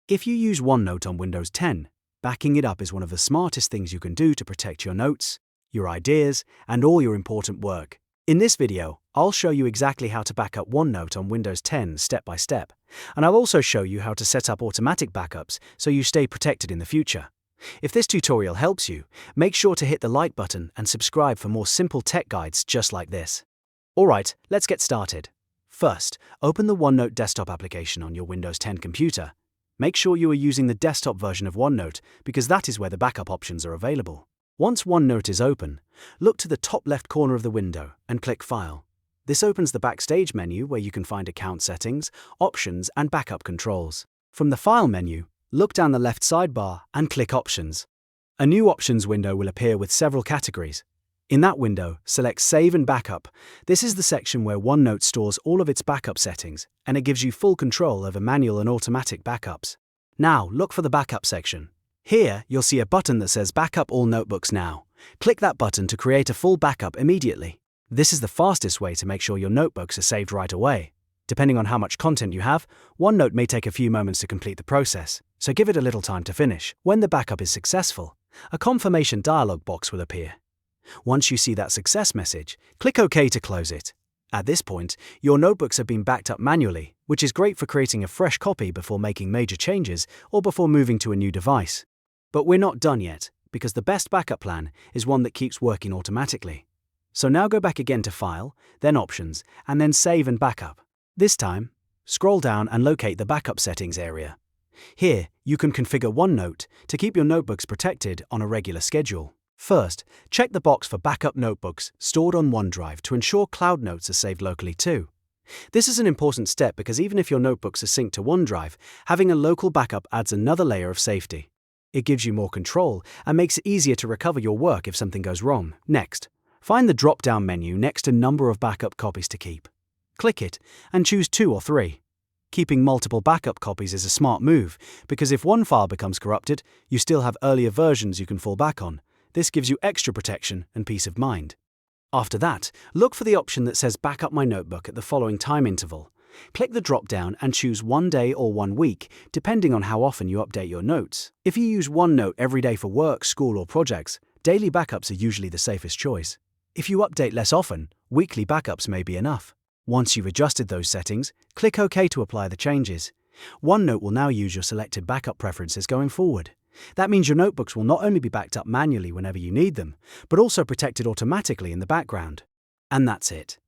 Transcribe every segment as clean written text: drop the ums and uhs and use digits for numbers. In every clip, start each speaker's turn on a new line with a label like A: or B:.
A: If you use OneNote on Windows 10, backing it up is one of the smartest things you can do to protect your notes, your ideas, and all your important work. In this video, I'll show you exactly how to back up OneNote on Windows 10 step by step, and I'll also show you how to set up automatic backups so you stay protected in the future. If this tutorial helps you, make sure to hit the like button and subscribe for more simple tech guides just like this. Alright, let's get started. First, open the OneNote desktop application on your Windows 10 computer. Make sure you are using the desktop version of OneNote because that is where the backup options are available. Once OneNote is open, look to the top left corner of the window and click File. This opens the Backstage menu where you can find account settings, options, and backup controls. From the File menu, look down the left sidebar and click Options. A new Options window will appear with several categories. In that window, select Save and Backup. This is the section where OneNote stores all of its backup settings, and it gives you full control over manual and automatic backups. Now, look for the Backup section. Here, you'll see a button that says Backup all notebooks now. Click that button to create a full backup immediately. This is the fastest way to make sure your notebooks are saved right away. Depending on how much content you have, OneNote may take a few moments to complete the process, so give it a little time to finish. When the backup is successful, a confirmation dialog box will appear. Once you see that success message, click OK to close it. At this point, your notebooks have been backed up manually, which is great for creating a fresh copy before making major changes or before moving to a new device. But we're not done yet, because the best backup plan is one that keeps working automatically. So now go back again to File, then Options, and then Save and Backup. This time, scroll down and locate the Backup Settings area. Here, you can configure OneNote to keep your notebooks protected on a regular schedule. First, check the box for backup notebooks stored on OneDrive to ensure cloud notes are saved locally too. This is an important step because even if your notebooks are synced to OneDrive, having a local backup adds another layer of safety. It gives you more control and makes it easier to recover your work if something goes wrong. Next, find the drop-down menu next to Number of Backup Copies to Keep. Click it and choose 2 or 3. Keeping multiple backup copies is a smart move because if one file becomes corrupted, you still have earlier versions you can fall back on. This gives you extra protection and peace of mind. After that, look for the option that says Backup my notebook at the following time interval. Click the drop-down and choose 1 day or 1 week, depending on how often you update your notes. If you use OneNote every day for work, school, or projects, daily backups are usually the safest choice. If you update less often, weekly backups may be enough. Once you've adjusted those settings, click OK to apply the changes. OneNote will now use your selected backup preferences going forward. That means your notebooks will not only be backed up manually whenever you need them, but also protected automatically in the background. And that's it.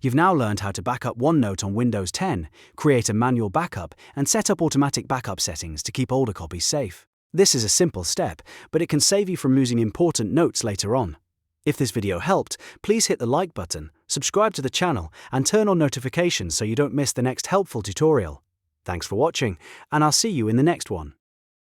A: You've now learned how to back up OneNote on Windows 10, create a manual backup, and set up automatic backup settings to keep older copies safe. This is a simple step, but it can save you from losing important notes later on. If this video helped, please hit the like button, subscribe to the channel, and turn on notifications so you don't miss the next helpful tutorial. Thanks for watching, and I'll see you in the next one.